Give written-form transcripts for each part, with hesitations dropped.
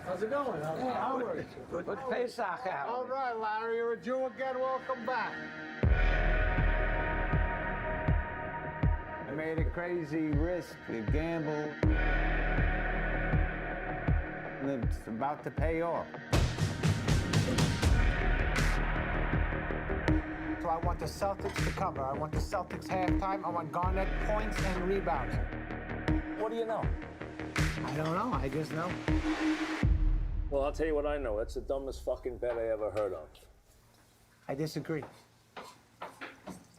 How's it going? Hey, Howard. Good Pesach out. All right, Larry, you're a Jew again. Welcome back. I made a crazy risk, a gamble, and it's about to pay off. So I want the Celtics to cover. I want the Celtics halftime. I want Garnett points and rebounds. What do you know? I don't know. I just know. Well, I'll tell you what I know. That's the dumbest fucking bet I ever heard of. I disagree.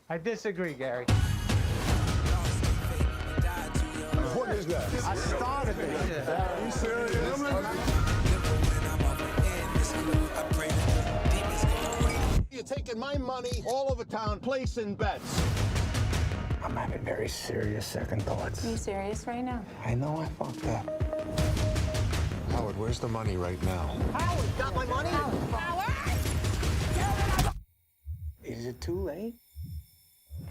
I disagree, Gary. What is that? I started it. Are you serious? You're taking my money all over town, placing bets. I'm having very serious second thoughts. Are you serious right now? I know I fucked up. Howard, where's the money right now? Howard, got my money? Is it too late?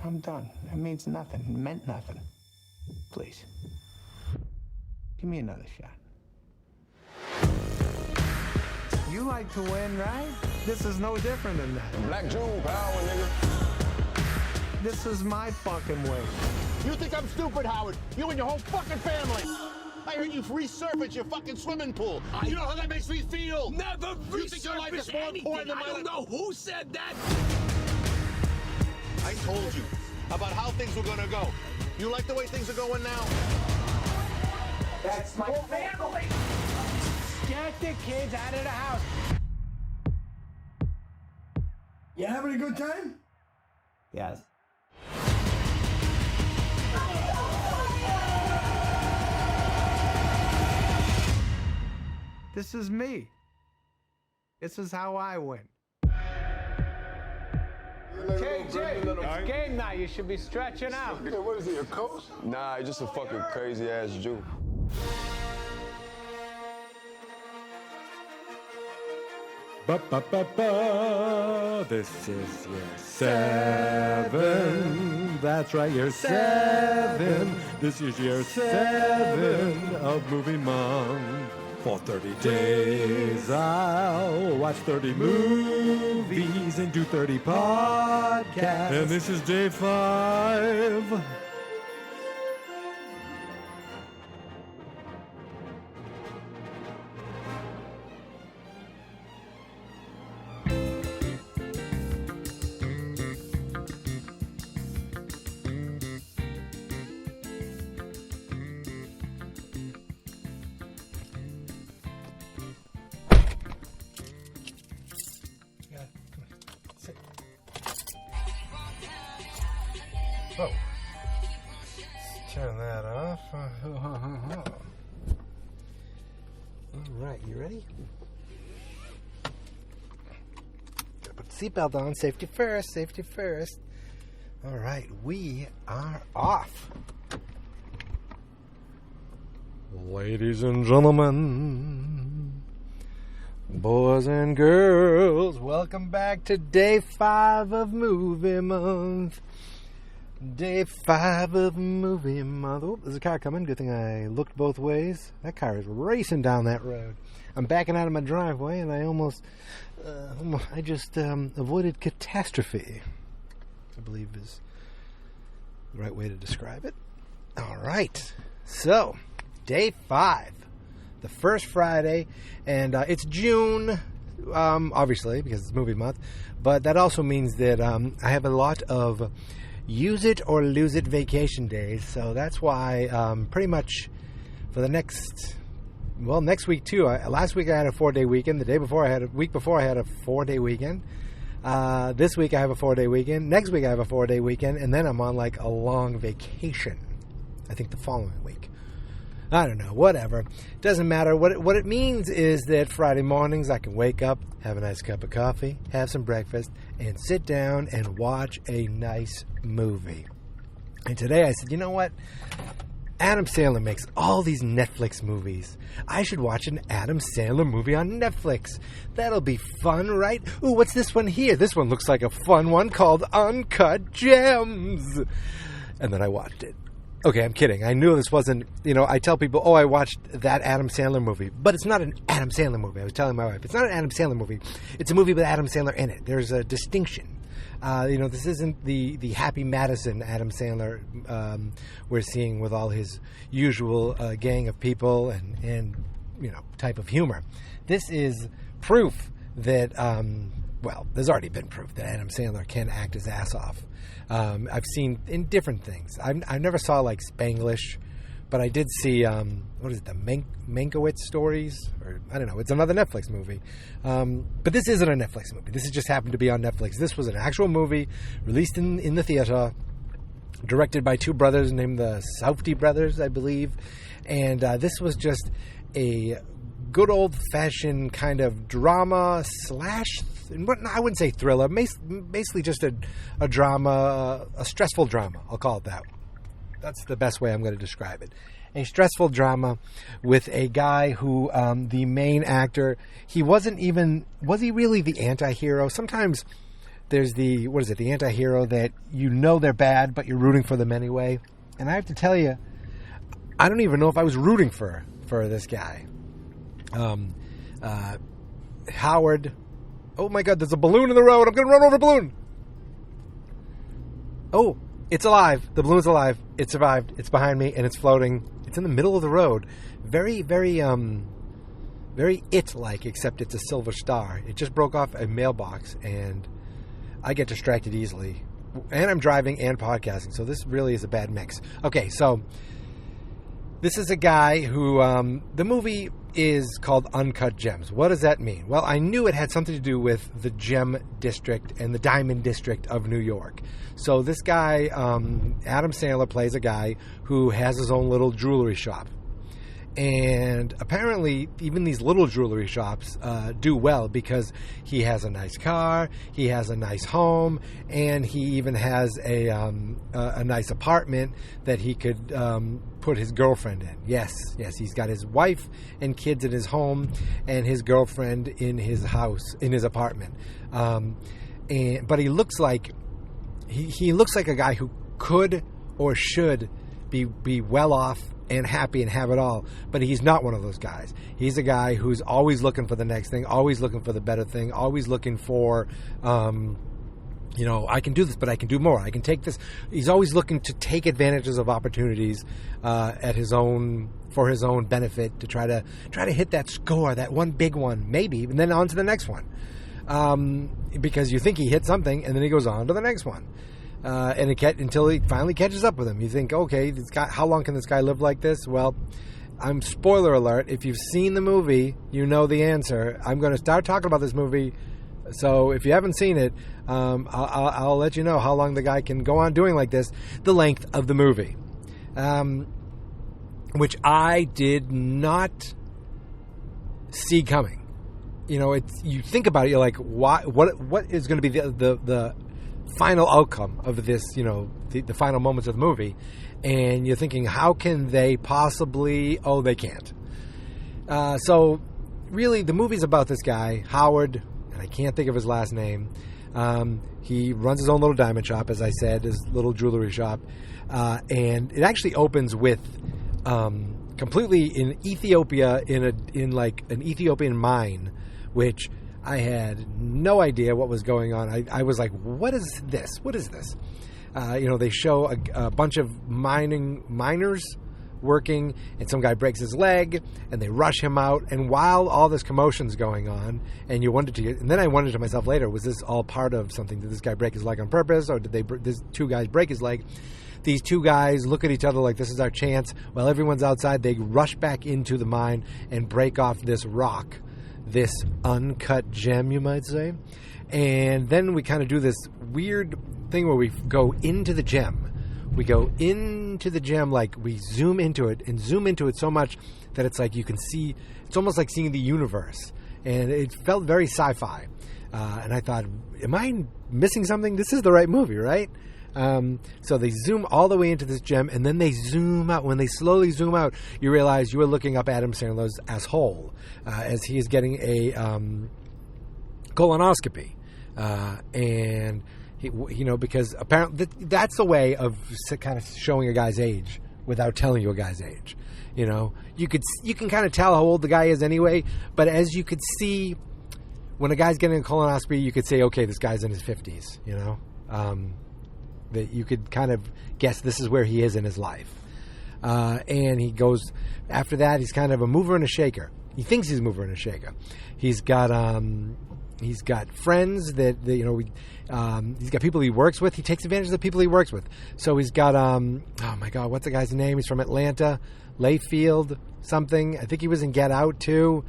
I'm done. It means nothing. It meant nothing. Please. Give me another shot. You like to win, right? This is no different than that. Black Jew power, nigga. This is my fucking way. You think I'm stupid, Howard? You and your whole fucking family. I heard you resurface your fucking swimming pool. You know how that makes me feel? Never You think your life is more important than I my don't life? know who said that. I told you about how things were gonna go. You like the way things are going now? That's my family. Get the kids out of the house. You having a good time? Yes. This is me. This is how I win. KJ, it's game night. You should be stretching out. What is he, a coach? Nah, he's just a fucking crazy ass Jew. Ba-ba-ba-ba. This is year 7. That's right, year 7. This is year 7 of Movie Month. For 30 days, I'll watch 30 movies and do 30 podcasts. And this is day 5. Oh, let's turn that off. All right, you ready? Gotta put the seatbelt on. Safety first, safety first. All right, we are off. Ladies and gentlemen, boys and girls, welcome back to day 5 of Movie Month. Day 5 of Movie Month. Oh, there's a car coming. Good thing I looked both ways. That car is racing down that road. I'm backing out of my driveway, and I just avoided catastrophe, I believe is the right way to describe it. All right. So, day 5. The first Friday, and it's June, obviously, because it's Movie Month, but that also means that I have a lot of use it or lose it vacation days, so that's why pretty much for the next week too. Last week I had a 4-day weekend. The week before I had a 4-day weekend. This week I have a 4-day weekend. Next week I have a 4-day weekend, and then I'm on like a long vacation. I think the following week. I don't know, whatever. Doesn't matter. What it means is that Friday mornings I can wake up, have a nice cup of coffee, have some breakfast, and sit down and watch a nice movie. And today I said, you know what? Adam Sandler makes all these Netflix movies. I should watch an Adam Sandler movie on Netflix. That'll be fun, right? Ooh, what's this one here? This one looks like a fun one called Uncut Gems. And then I watched it. Okay, I'm kidding. I knew this wasn't, I tell people, oh, I watched that Adam Sandler movie. But it's not an Adam Sandler movie. I was telling my wife, it's not an Adam Sandler movie. It's a movie with Adam Sandler in it. There's a distinction. This isn't the Happy Madison Adam Sandler we're seeing with all his usual gang of people and type of humor. This is proof that, there's already been proof that Adam Sandler can act his ass off. I've seen in different things. I never saw like Spanglish, but I did see, the Mankiewicz stories? Or I don't know. It's another Netflix movie. But this isn't a Netflix movie. This has just happened to be on Netflix. This was an actual movie released in the theater, directed by two brothers named the Safdie brothers, I believe. And this was just a good old-fashioned kind of drama slash, I wouldn't say thriller, basically just a drama, a stressful drama, I'll call it that. That's the best way I'm going to describe it. A stressful drama with a guy who, the main actor, was he really the anti-hero? Sometimes there's the anti-hero that they're bad, but you're rooting for them anyway. And I have to tell you, I don't even know if I was rooting for this guy. Howard. Oh my God, there's a balloon in the road. I'm going to run over a balloon. Oh, it's alive. The balloon's alive. It survived. It's behind me and it's floating. It's in the middle of the road. Very, very, very It-like, except it's a silver star. It just broke off a mailbox and I get distracted easily. And I'm driving and podcasting, so this really is a bad mix. Okay, so this is a guy who, the movie is called Uncut Gems. What does that mean? Well, I knew it had something to do with the Gem District and the Diamond District of New York. So this guy, Adam Sandler, plays a guy who has his own little jewelry shop. And apparently, even these little jewelry shops do well because he has a nice car, he has a nice home, and he even has a nice apartment that he could put his girlfriend in. Yes, he's got his wife and kids in his home, and his girlfriend in his house, in his apartment. But he looks like he looks like a guy who could or should be well off and happy and have it all, but he's not one of those guys. He's a guy who's always looking for the next thing, always looking for the better thing, always looking for, I can do this, but I can do more. I can take this. He's always looking to take advantages of opportunities for his own benefit to try to hit that score, that one big one, maybe, and then on to the next one. Because you think he hit something, and then he goes on to the next one. Until he finally catches up with him. You think, okay, how long can this guy live like this? Well, spoiler alert, if you've seen the movie, you know the answer. I'm going to start talking about this movie, so if you haven't seen it, I'll let you know how long the guy can go on doing like this, the length of the movie. Which I did not see coming. You think about it, you're like, what is going to be the final outcome of this, the final moments of the movie, and you're thinking, how can they possibly? Oh, they can't. So really, the movie's about this guy, Howard, and I can't think of his last name. He runs his own little diamond shop, as I said, his little jewelry shop, and it actually opens with completely in Ethiopia, in an Ethiopian mine, which I had no idea what was going on. I was like, what is this? What is this? They show a bunch of miners working, and some guy breaks his leg, and they rush him out. And while all this commotion's going on, and then I wondered to myself later, was this all part of something? Did this guy break his leg on purpose, or did these two guys break his leg? These two guys look at each other like this is our chance. While everyone's outside, they rush back into the mine and break off this rock. This uncut gem, you might say. And then we kind of do this weird thing where we go into the gem. We go into the gem, like we zoom into it so much that it's like you can see, it's almost like seeing the universe. And it felt very sci-fi. And I thought, am I missing something? This is the right movie, right? So they zoom all the way into this gem, and then they zoom out. When they slowly zoom out, you realize you are looking up Adam Sandler's asshole as he is getting a colonoscopy, and he, because apparently that's a way of kind of showing a guy's age, without telling you a guy's age. You know, you can kind of tell how old the guy is anyway, but as you could see, when a guy's getting a colonoscopy, you could say, okay, this guy's in his 50s, you know? That you could kind of guess this is where he is in his life. And he goes, after that, he's kind of a mover and a shaker. He thinks he's a mover and a shaker. He's got friends that you know, he's got people he works with. He takes advantage of the people he works with. So he's got, oh my God, what's the guy's name? He's from Atlanta, Layfield something. I think he was in Get Out too.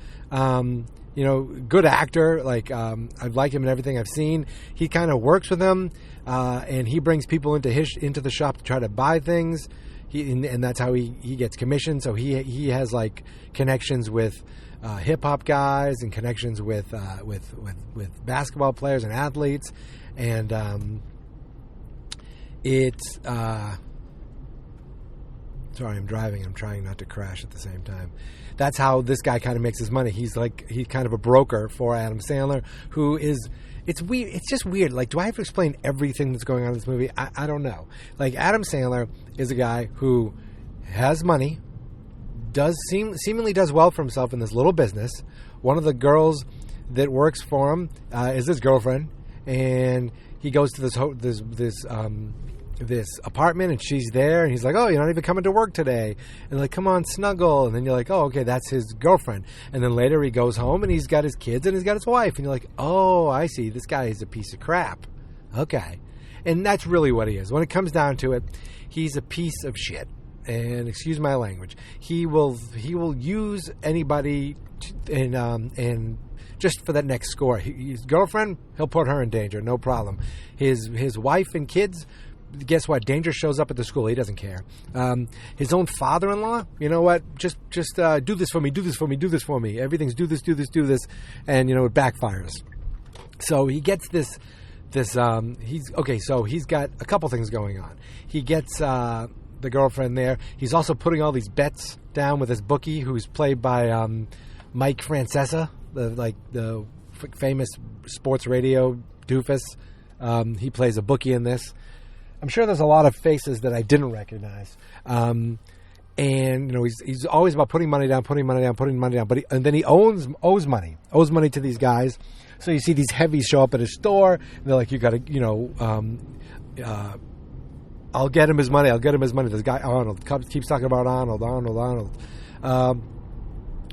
You know, good actor. Like, I've liked him in everything I've seen. He kind of works with him, and he brings people into the shop to try to buy things. And that's how he gets commission. So he has like connections with hip hop guys and connections with basketball players and athletes, and it's. Sorry, I'm driving. I'm trying not to crash at the same time. That's how this guy kind of makes his money. He's kind of a broker for Adam Sandler, who is. It's weird. It's just weird. Like, do I have to explain everything that's going on in this movie? I don't know. Like, Adam Sandler is a guy who has money, seemingly does well for himself in this little business. One of the girls that works for him is his girlfriend, and he goes to this apartment, and she's there, and he's like, oh, you're not even coming to work today, and like, come on, snuggle. And then you're like, oh, okay, that's his girlfriend. And then later he goes home and he's got his kids and he's got his wife, and you're like, oh, I see, this guy is a piece of crap. Okay. And that's really what he is. When it comes down to it, he's a piece of shit, and excuse my language. He will use anybody and just for that next score. His girlfriend, he'll put her in danger, no problem. His wife and kids, guess what? Danger shows up at the school. He doesn't care. His own father-in-law, you know what? Just do this for me, do this for me, do this for me. Everything's do this, do this, do this. And, you know, it backfires. So he gets this, so he's got a couple things going on. He gets the girlfriend there. He's also putting all these bets down with his bookie, who's played by Mike Francesa, the famous sports radio doofus. He plays a bookie in this. I'm sure there's a lot of faces that I didn't recognize. And, you know, he's always about putting money down, but and then he owes money to these guys. So you see these heavies show up at his store, and they're like, you got to, you know, I'll get him his money. This guy, Arnold, keeps talking about Arnold.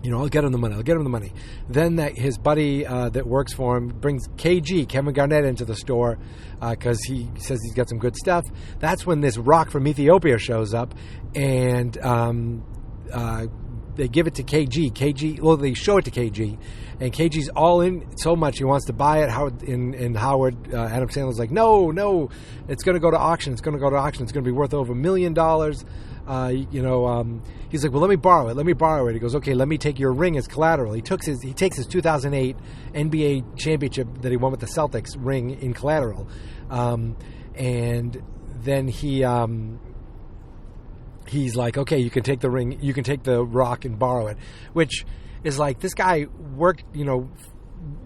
You know, I'll get him the money. Then his buddy that works for him brings KG, Kevin Garnett, into the store because he says he's got some good stuff. That's when this rock from Ethiopia shows up, and they give it to KG. Well, they show it to KG, and KG's all in so much he wants to buy it. Howard, Adam Sandler's like, no, it's going to go to auction. It's going to be worth over $1 million. He's like, well, let me borrow it. He goes, okay, let me take your ring as collateral. He takes his 2008 NBA championship that he won with the Celtics ring in collateral. And then he's like, okay, you can take the ring, you can take the rock and borrow it, which is like, this guy worked, you know,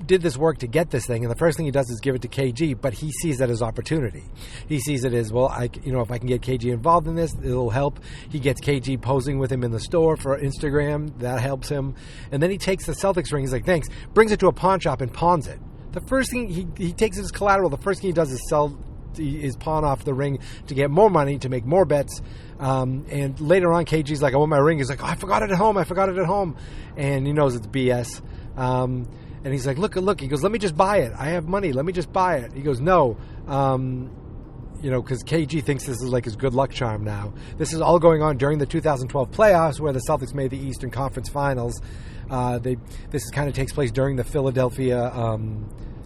did this work to get this thing, and the first thing he does is give it to KG, but he sees that as opportunity. He sees it as, well, if I can get KG involved in this, it'll help. He gets KG posing with him in the store for Instagram. That helps him. And then he takes the Celtics ring. He's like, thanks. Brings it to a pawn shop and pawns it. The first thing he takes it as collateral. The first thing he does is pawn off the ring to get more money, to make more bets. And later on, KG's like, I want my ring. He's like, oh, I forgot it at home. And he knows it's BS. And he's like, look. He goes, let me just buy it. I have money. Let me just buy it. He goes, no. Because KG thinks this is like his good luck charm now. This is all going on during the 2012 playoffs where the Celtics made the Eastern Conference Finals. This kind of takes place during the Philadelphia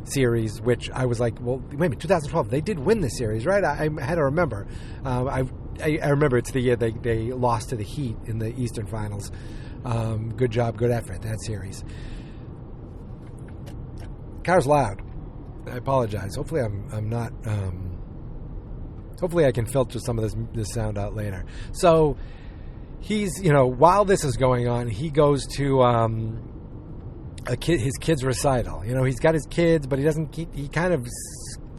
series, which I was like, well, wait a minute, 2012, they did win this series, right? I had to remember. I remember it's the year they lost to the Heat in the Eastern Finals. Good job, good effort, that series. Car's loud. I apologize. Hopefully I'm not... hopefully I can filter some of this sound out later. So he's, while this is going on, he goes to his kid's recital. He's got his kids, but he kind of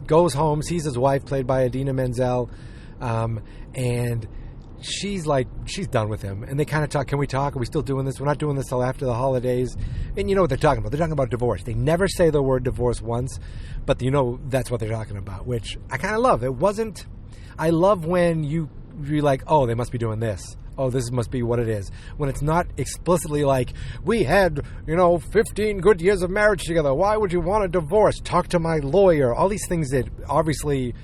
goes home, sees his wife, played by Idina Menzel, and she's done with him, and they kind of talk. Can we talk? Are we still doing this? We're not doing this till after the holidays. And you know what they're talking about? They're talking about divorce. They never say the word divorce once, but that's what they're talking about, which I kind of love. It wasn't. I love when you're like, oh, they must be doing this. Oh, this must be what it is. When it's not explicitly like, we had, 15 good years of marriage together. Why would you want a divorce? Talk to my lawyer. All these things that obviously,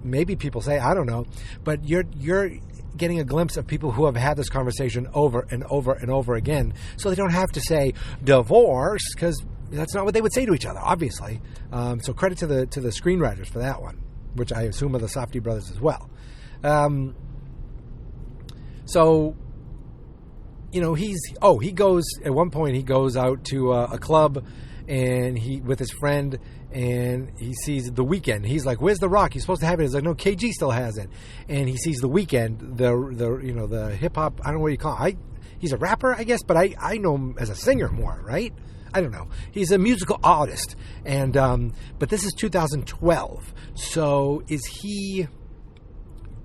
maybe people say, I don't know. But you're getting a glimpse of people who have had this conversation over and over and over again. So they don't have to say divorce, because that's not what they would say to each other, obviously. So credit to the screenwriters for that one, which I assume are the Safdie brothers as well. So, he goes, at one point he goes out to a club and with his friend, and he sees The Weeknd. He's like, where's The Rock? He's supposed to have it. He's like, no, KG still has it. And he sees The Weeknd, the hip hop, I don't know what you call it. He's a rapper, I guess, but I know him as a singer more, right? I don't know. He's a musical artist. And, but this is 2012. So is he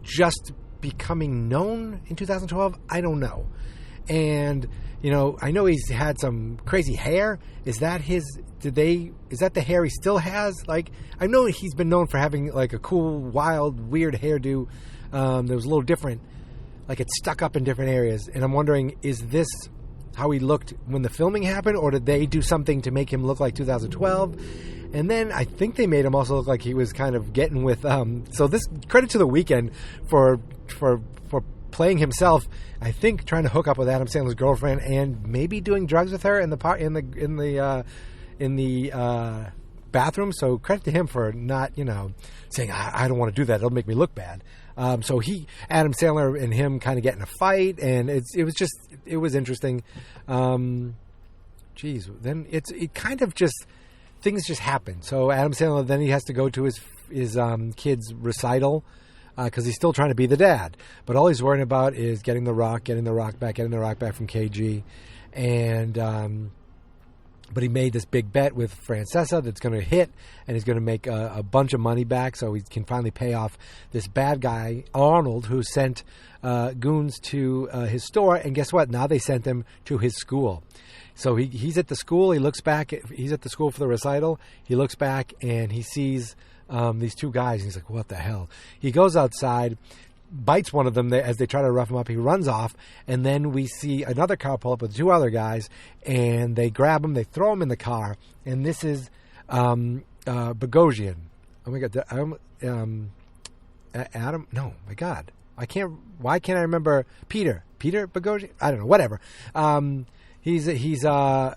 just becoming known in 2012? I don't know. And I know he's had some crazy hair. Is that the hair he still has? Like, I know he's been known for having like a cool, wild, weird hairdo that was a little different, like it stuck up in different areas. And I'm wondering, is this how he looked when the filming happened, or did they do something to make him look like 2012? And then I think they made him also look like he was kind of getting with. So this credit to The Weeknd for playing himself. I think trying to hook up with Adam Sandler's girlfriend and maybe doing drugs with her in the bathroom. So credit to him for not saying I don't want to do that. It'll make me look bad. So Adam Sandler and him kind of get in a fight, and it was interesting. Then it kind of just. Things just happen. So Adam Sandler, then he has to go to his kid's recital because he's still trying to be the dad. But all he's worrying about is getting the rock back from KG. And but he made this big bet with Francesa that's going to hit, and he's going to make a bunch of money back, so he can finally pay off this bad guy, Arnold, who sent goons to his store. And guess what? Now they sent him to his school. So he's at the school. He looks back. He's at the school for the recital. He looks back and he sees these two guys. And he's like, what the hell? He goes outside, bites one of them as they try to rough him up. He runs off. And then we see another car pull up with two other guys. And they grab him. They throw him in the car. And this is Bogosian. Oh, my God. Adam? No, my God. Why can't I remember? Peter Bogosian? I don't know. Whatever. He's a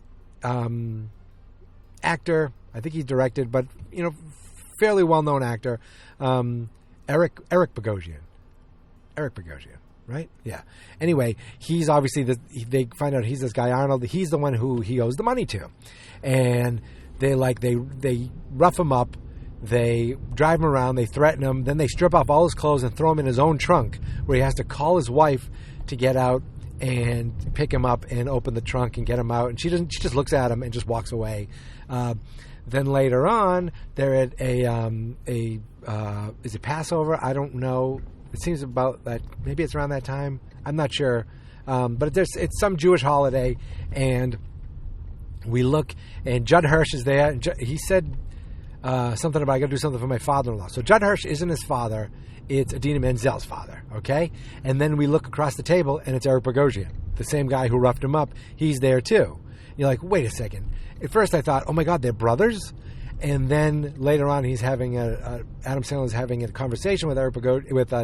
actor. I think he's directed, but fairly well-known actor. Eric Bogosian, right? Yeah. Anyway, he's obviously they find out he's this guy Arnold. He's the one who he owes the money to, and they rough him up. They drive him around. They threaten him. Then they strip off all his clothes and throw him in his own trunk, where he has to call his wife to get out and pick him up and open the trunk and get him out. And she just looks at him and just walks away. Then later on, they're at is it Passover? I don't know. It seems about that. Maybe it's around that time. I'm not sure. But it's some Jewish holiday, and we look, and Judd Hirsch is there. And he said something about, I got to do something for my father-in-law. So Judd Hirsch isn't his father. It's Idina Menzel's father, okay? And then we look across the table, and it's Eric Bogosian, the same guy who roughed him up. He's there, too. You're like, wait a second. At first I thought, oh, my God, they're brothers? And then later on, he's having Adam Sandler's having a conversation with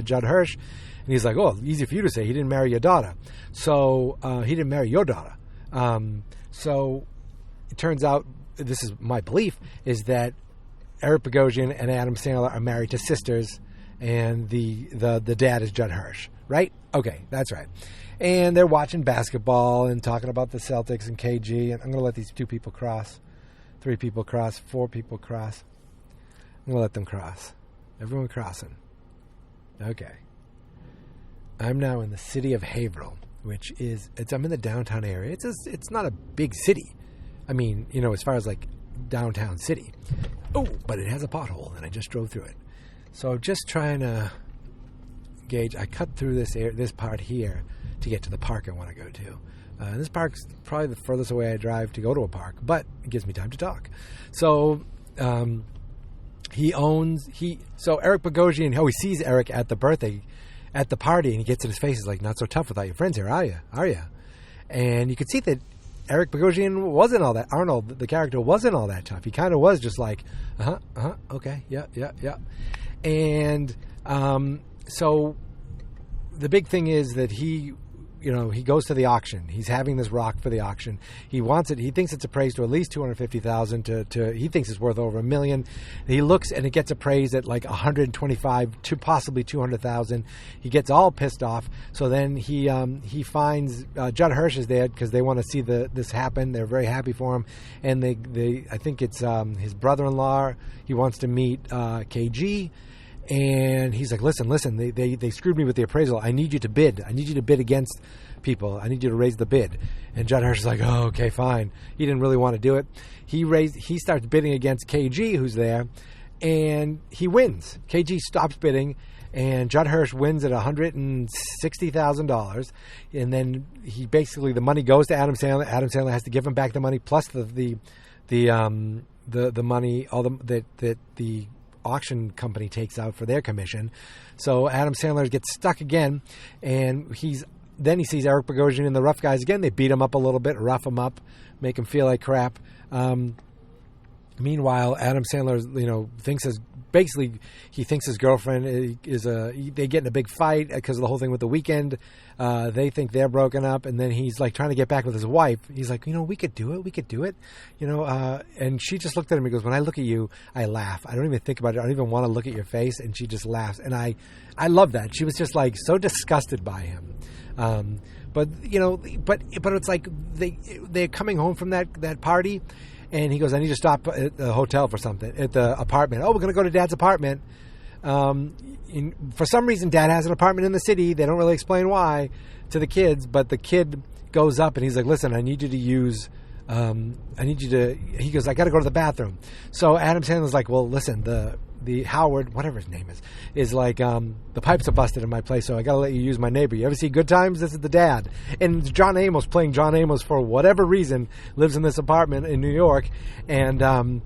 Judd Hirsch, and he's like, oh, easy for you to say. He didn't marry your daughter. So he didn't marry your daughter. So it turns out, this is my belief, is that Eric Bogosian and Adam Sandler are married to sisters, and the dad is Judd Hirsch, right? Okay, that's right. And they're watching basketball and talking about the Celtics and KG. And I'm going to let these 2 people cross, 3 people cross, 4 people cross. I'm going to let them cross. Everyone crossing. Okay. I'm now in the city of Haverhill, which is, I'm in the downtown area. It's not a big city. I mean, as far as like downtown city. Oh, but it has a pothole, and I just drove through it. So just trying to Gage, I cut through this part here to get to the park I want to go to. This park's probably the furthest away I drive to go to a park, but it gives me time to talk. So Eric Bogosian, he sees Eric at the party, and he gets in his face. He's like, not so tough without your friends here, are you? And you could see that Eric Bogosian wasn't all that. Arnold, the character, wasn't all that tough. He kind of was just like, okay, yeah. And so the big thing is that he goes to the auction. He's having this rock for the auction. He wants it. He thinks it's appraised to at least $250,000. He thinks it's worth over $1 million. He looks and it gets appraised at like $125,000 to possibly $200,000. He gets all pissed off. So then he finds Judd Hirsch is there because they want to see this happen. They're very happy for him, and I think it's his brother-in-law. He wants to meet KG. And he's like, listen, they screwed me with the appraisal. I need you to bid. I need you to bid against people. I need you to raise the bid. And Judd Hirsch is like, oh, okay, fine. He didn't really want to do it. He starts bidding against KG, who's there, and he wins. KG stops bidding, and Judd Hirsch wins at $160,000. And then the money goes to Adam Sandler. Adam Sandler has to give him back the money plus the money, that the auction company takes out for their commission. So Adam Sandler gets stuck again, and he sees Eric Bogosian and the rough guys again. They beat him up a little bit, rough him up, make him feel like crap. Meanwhile, Adam Sandler, thinks his girlfriend they get in a big fight because of the whole thing with The Weeknd. They think they're broken up, and then he's like trying to get back with his wife. He's like, we could do it. And she just looked at him and goes, when I look at you, I laugh. I don't even think about it. I don't even want to look at your face. And she just laughs. And I love that. She was just like so disgusted by him. But it's like they're coming home from that party. And he goes, I need to stop at the hotel for something, at the apartment. Oh, we're going to go to Dad's apartment. For some reason, Dad has an apartment in the city. They don't really explain why to the kids, but the kid goes up and he's like, listen, I need you to use, he goes, I got to go to the bathroom. So Adam Sandler's like, well, listen, the Howard, whatever his name is like, the pipes are busted in my place, so I got to let you use my neighbor. You ever see Good Times? This is the dad. And John Amos, playing John Amos for whatever reason, lives in this apartment in New York. And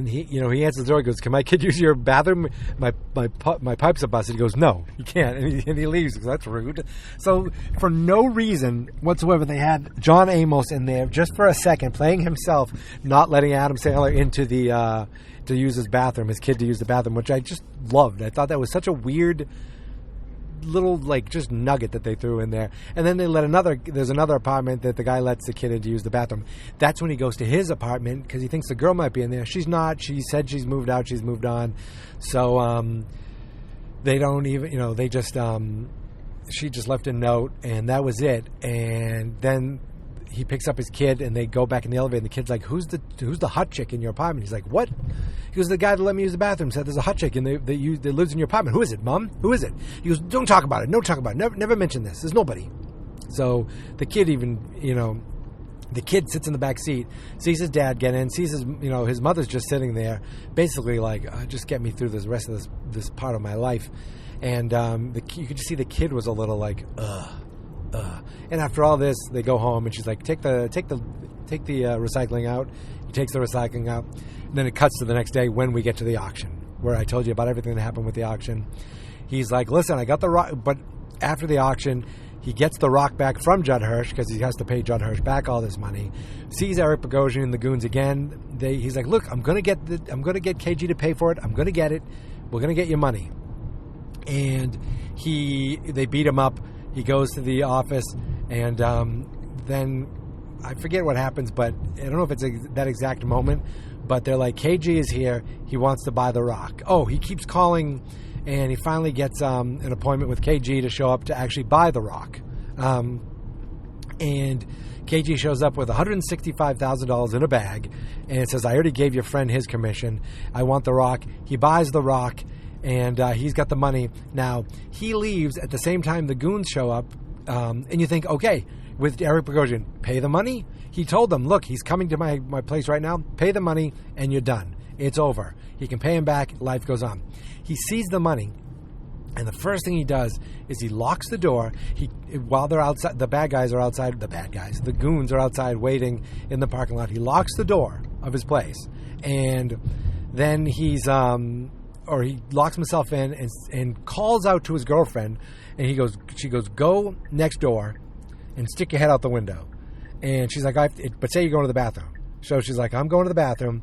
he, he answers the door. He goes, can my kid use your bathroom? My pipes are busted. He goes, no, you can't. And he leaves because that's rude. So for no reason whatsoever, they had John Amos in there just for a second, playing himself, not letting Adam Sandler into to use his kid to use the bathroom, which I just loved. I thought that was such a weird little just nugget that they threw in there. And then there's another apartment that the guy lets the kid in to use the bathroom. That's when he goes to his apartment because he thinks the girl might be in there. She's not. She said she's moved out. She's moved on. So they don't even, they just, she just left a note and that was it. And then he picks up his kid and they go back in the elevator and the kid's like, who's the hot chick in your apartment? He's like, what? He goes, the guy that let me use the bathroom said there's a hot chick that lives in your apartment. Who is it, Mom? Who is it? He goes, don't talk about it. Don't talk about it. Never mention this. There's nobody. So the kid the kid sits in the back seat, sees his dad get in, sees his mother's just sitting there, basically like, just get me through the rest of this part of my life. And you could just see the kid was a little like, and after all this, they go home, and she's like, "Take the recycling out." He takes the recycling out, and then it cuts to the next day when we get to the auction, where I told you about everything that happened with the auction. He's like, "Listen, I got the rock," but after the auction, he gets the rock back from Judd Hirsch because he has to pay Judd Hirsch back all this money. Sees Eric Bogosian and the goons again. He's like, "Look, I'm gonna get KG to pay for it. I'm gonna get it. We're gonna get your money." And they beat him up. He goes to the office, and then I forget what happens, but I don't know if it's that exact moment, but they're like, KG is here. He wants to buy the rock. Oh, he keeps calling, and he finally gets an appointment with KG to show up to actually buy the rock. And KG shows up with $165,000 in a bag, and it says, I already gave your friend his commission. I want the rock. He buys the rock. And he's got the money. Now, he leaves at the same time the goons show up. And you think, okay, with Eric Bogosian, pay the money? He told them, look, he's coming to my place right now. Pay the money, and you're done. It's over. He can pay him back. Life goes on. He sees the money. And the first thing he does is he locks the door. While they're outside, the goons are outside waiting in the parking lot. He locks the door of his place, and then he locks himself in and calls out to his girlfriend. And she goes, go next door and stick your head out the window. And she's like, but say you're going to the bathroom. So she's like, I'm going to the bathroom.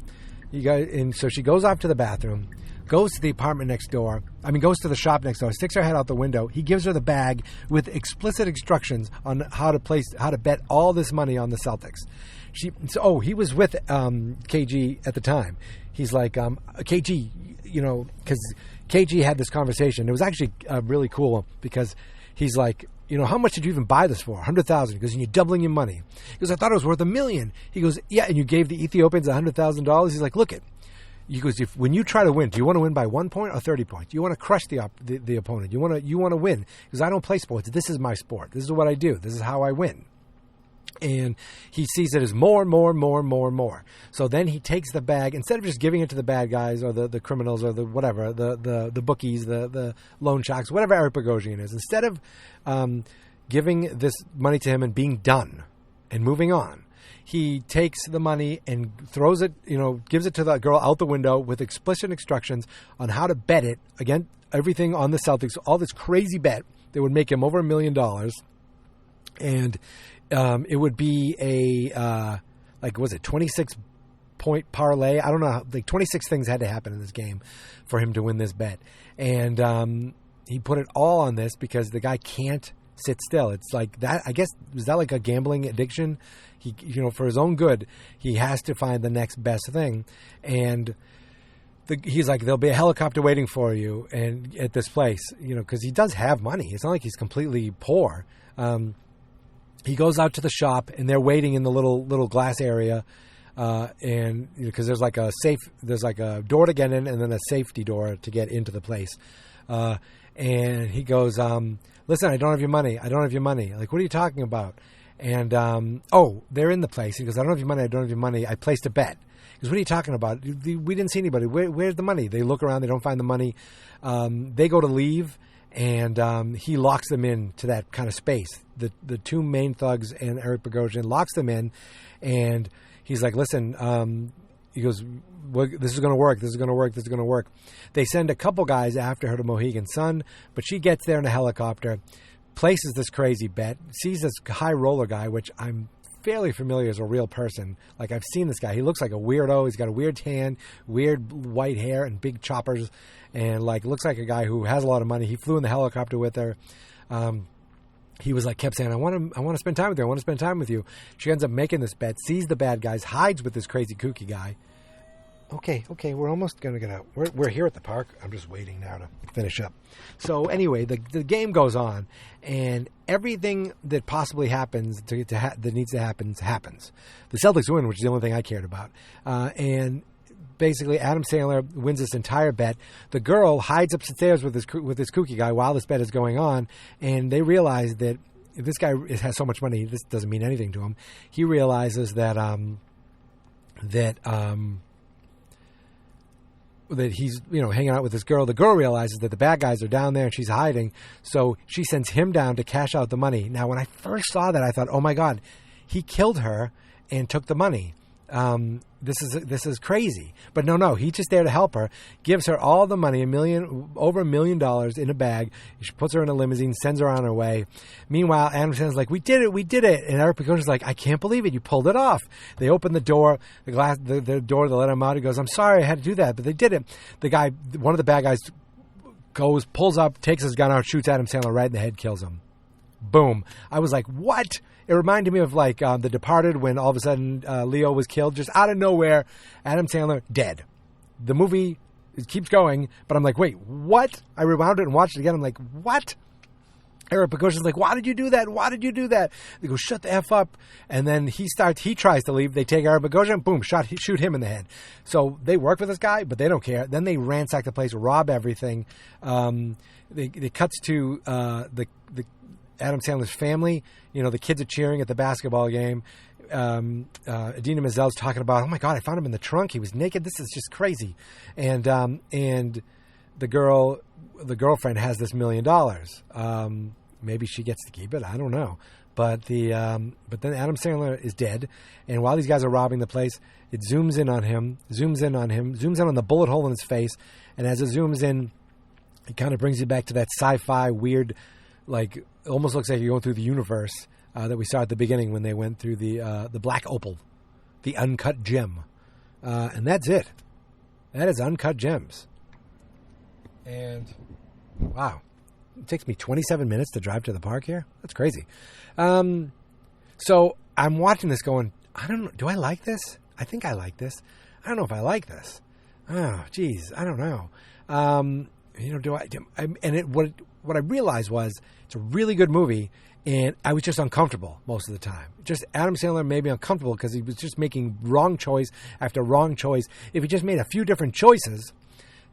And so she goes off to the bathroom, goes to the apartment next door. Goes to the shop next door, sticks her head out the window. He gives her the bag with explicit instructions on how to bet all this money on the Celtics. He was with KG at the time. He's like, KG, because KG had this conversation. It was actually really cool because he's like, how much did you even buy this for? $100,000. He goes, and you're doubling your money. He goes, I thought it was worth $1 million. He goes, yeah, and you gave the Ethiopians $100,000. He's like, look it. He goes, when you try to win, do you want to win by 1 point or 30 points? You want to crush the opponent. You want to win. Because I don't play sports. This is my sport. This is what I do. This is how I win. And he sees it as more. So then he takes the bag, instead of just giving it to the bad guys or the criminals or the whatever, the bookies, the loan sharks, whatever Eric Bogosian is, instead of giving this money to him and being done and moving on, he takes the money and throws it, gives it to the girl out the window with explicit instructions on how to bet it, again, everything on the Celtics, all this crazy bet that would make him over $1 million. And it would be a, 26-point parlay? I don't know. 26 things had to happen in this game for him to win this bet. And he put it all on this because the guy can't sit still. It's like that. I guess, is that like a gambling addiction? He, for his own good, he has to find the next best thing. And he's like, there'll be a helicopter waiting for you and at this place, because he does have money. It's not like he's completely poor. He goes out to the shop and they're waiting in the little glass area. And because there's like a door to get in and then a safety door to get into the place. And he goes, listen, I don't have your money. Like, what are you talking about? And, they're in the place. He goes, I don't have your money. I placed a bet. He goes, what are you talking about? We didn't see anybody. Where's the money? They look around. They don't find the money. They go to leave, and he locks them in to that kind of space. The two main thugs and Eric Bogosian locks them in, and he's like, listen, he goes, this is going to work. This is going to work. They send a couple guys after her to Mohegan Sun, but she gets there in a helicopter, places this crazy bet, sees this high roller guy, which I'm fairly familiar as a real person. Like, I've seen this guy. He looks like a weirdo. He's got a weird tan, weird white hair, and big choppers, and looks like a guy who has a lot of money. He flew in the helicopter with her. He was kept saying, I want to spend time with you. I want to spend time with you. She ends up making this bet, sees the bad guys, hides with this crazy kooky guy. Okay, we're almost going to get out. We're here at the park. I'm just waiting now to finish up. So anyway, the game goes on, and everything that possibly happens that needs to happen happens. The Celtics win, which is the only thing I cared about. And basically, Adam Sandler wins this entire bet. The girl hides upstairs with this kooky guy while this bet is going on, and they realize that if this guy has so much money, this doesn't mean anything to him. He realizes that he's hanging out with this girl. The girl realizes that the bad guys are down there and she's hiding, so she sends him down to cash out the money. Now, when I first saw that, I thought, oh my God, he killed her and took the money. This is crazy. But no, he's just there to help her, gives her all the money, over $1 million in a bag. She puts her in a limousine, sends her on her way. Meanwhile, Adam Sandler's like, we did it. And Eric Bogosian's like, I can't believe it. You pulled it off. They open the door, the door to let him out. He goes, I'm sorry I had to do that, but they did it. One of the bad guys pulls up, takes his gun out, shoots Adam Sandler right in the head, kills him. Boom. I was like, what? It reminded me of The Departed, when all of a sudden Leo was killed just out of nowhere. Adam Sandler dead. The movie keeps going, but I'm like, wait, what? I rewound it and watched it again. I'm like, what? Eric Bogosian's like, why did you do that? They go, shut the F up. And then he tries to leave. They take Eric Bogosian, boom, shoot him in the head. So they work with this guy, but they don't care. Then they ransack the place, rob everything. It cuts to the Adam Sandler's family. The kids are cheering at the basketball game. Idina Menzel's talking about, oh my God, I found him in the trunk. He was naked. This is just crazy. And the girl the girlfriend has this $1 million. Maybe she gets to keep it. I don't know. But then Adam Sandler is dead, and while these guys are robbing the place, it zooms in on him, zooms in on the bullet hole in his face, and as it zooms in, it kind of brings you back to that sci-fi weird, like, it almost looks like you're going through the universe that we saw at the beginning when they went through the Black Opal, the Uncut Gem. And that's it. That is Uncut Gems. And, wow. It takes me 27 minutes to drive to the park here? That's crazy. So I'm watching this going, I don't know, do I like this? I think I like this. I don't know if I like this. Oh, geez, I don't know. What I realized was it's a really good movie, and I was just uncomfortable most of the time. Just Adam Sandler made me uncomfortable because he was just making wrong choice after wrong choice. If he just made a few different choices,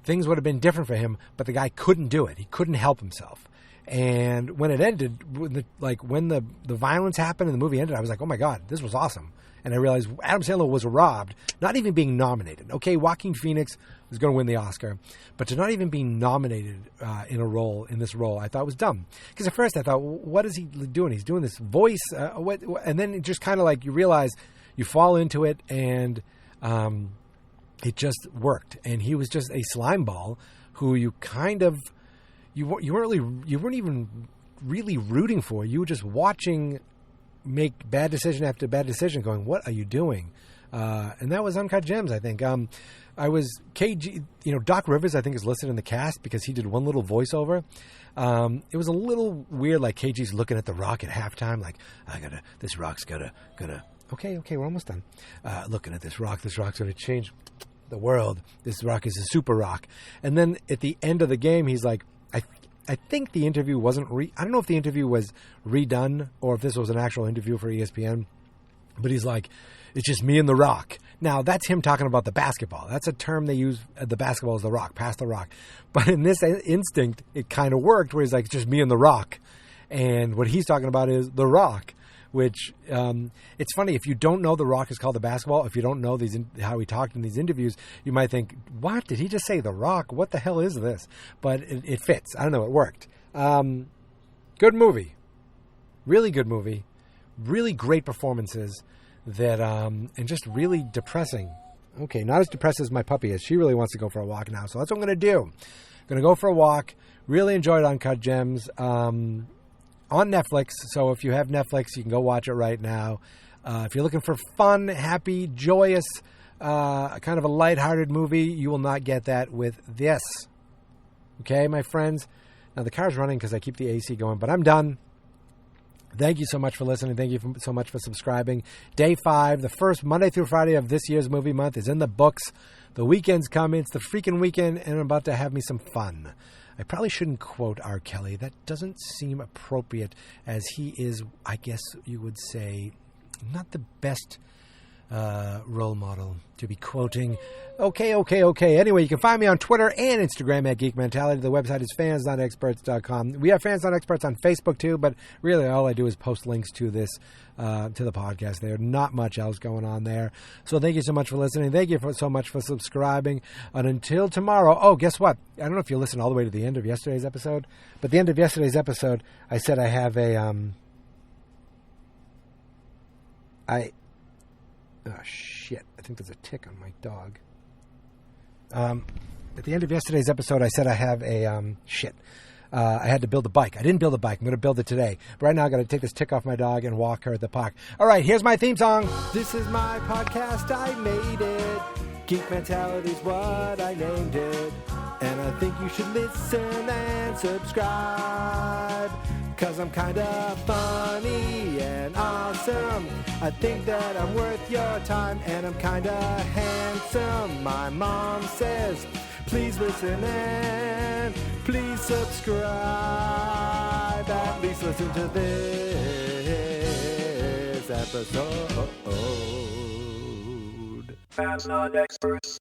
things would have been different for him, but the guy couldn't do it. He couldn't help himself. And when it ended, when the violence happened and the movie ended, I was like, oh my God, this was awesome. And I realized Adam Sandler was robbed, not even being nominated. Okay, Joaquin Phoenix was going to win the Oscar, but to not even be nominated in this role, I thought was dumb. Because at first I thought, what is he doing? He's doing this voice, and then it just kind of like you realize you fall into it, and it just worked. And he was just a slime ball who you kind of you weren't even really rooting for. You were just watching make bad decision after bad decision going, what are you doing? And that was Uncut Gems, I think. I was KG, Doc Rivers, I think, is listed in the cast because he did one little voiceover. It was a little weird, like KG's looking at the Rock at halftime, like, this Rock's gotta, okay, we're almost done. Looking at this Rock's gonna change the world. This Rock is a super rock. And then at the end of the game, he's like, I think the interview wasn't I don't know if the interview was redone or if this was an actual interview for ESPN, but he's like, it's just me and the Rock. Now, that's him talking about the basketball. That's a term they use at the basketball is the Rock, pass the Rock. But in this instinct, it kind of worked where he's like, it's just me and the Rock. And what he's talking about is the Rock, which it's funny. If you don't know the Rock is called the basketball, if you don't know how he talked in these interviews, you might think, what? Did he just say the Rock? What the hell is this? But it fits. I don't know. It worked. Good movie. Really good movie. Really great performances that and just really depressing. Okay, not as depressed as my puppy is. She really wants to go for a walk now. So that's what I'm going to do. I'm going to go for a walk. Really enjoyed Uncut Gems. On Netflix, so if you have Netflix, you can go watch it right now. If you're looking for fun, happy, joyous, kind of a lighthearted movie, you will not get that with this. Okay, my friends? Now, the car's running because I keep the AC going, but I'm done. Thank you so much for listening. Thank you so much for subscribing. Day 5, the first Monday through Friday of this year's movie month is in the books. The weekend's coming. It's the freaking weekend, and I'm about to have me some fun. I probably shouldn't quote R. Kelly. That doesn't seem appropriate, as he is, I guess you would say, not the best role model to be quoting. Okay. Anyway, you can find me on Twitter and Instagram at Geek Mentality. The website is fansnotexperts.com. We have Fans Not Experts on Facebook too, but really all I do is post links to this, to the podcast there. Not much else going on there. So thank you so much for listening. Thank you so much for subscribing. And until tomorrow, oh, guess what? I don't know if you listened all the way to the end of yesterday's episode, but the end of yesterday's episode, I said I have oh, shit. I think there's a tick on my dog. At the end of yesterday's episode, I said I have I had to build a bike. I didn't build a bike. I'm going to build it today. But right now, I got to take this tick off my dog and walk her at the park. All right, here's my theme song. This is my podcast. I made it. Geek Mentality's what I named it. And I think you should listen and subscribe. 'Cause I'm kinda funny and awesome. I think that I'm worth your time, and I'm kinda handsome. My mom says, please listen and please subscribe. At least listen to this episode. Fans Not Experts.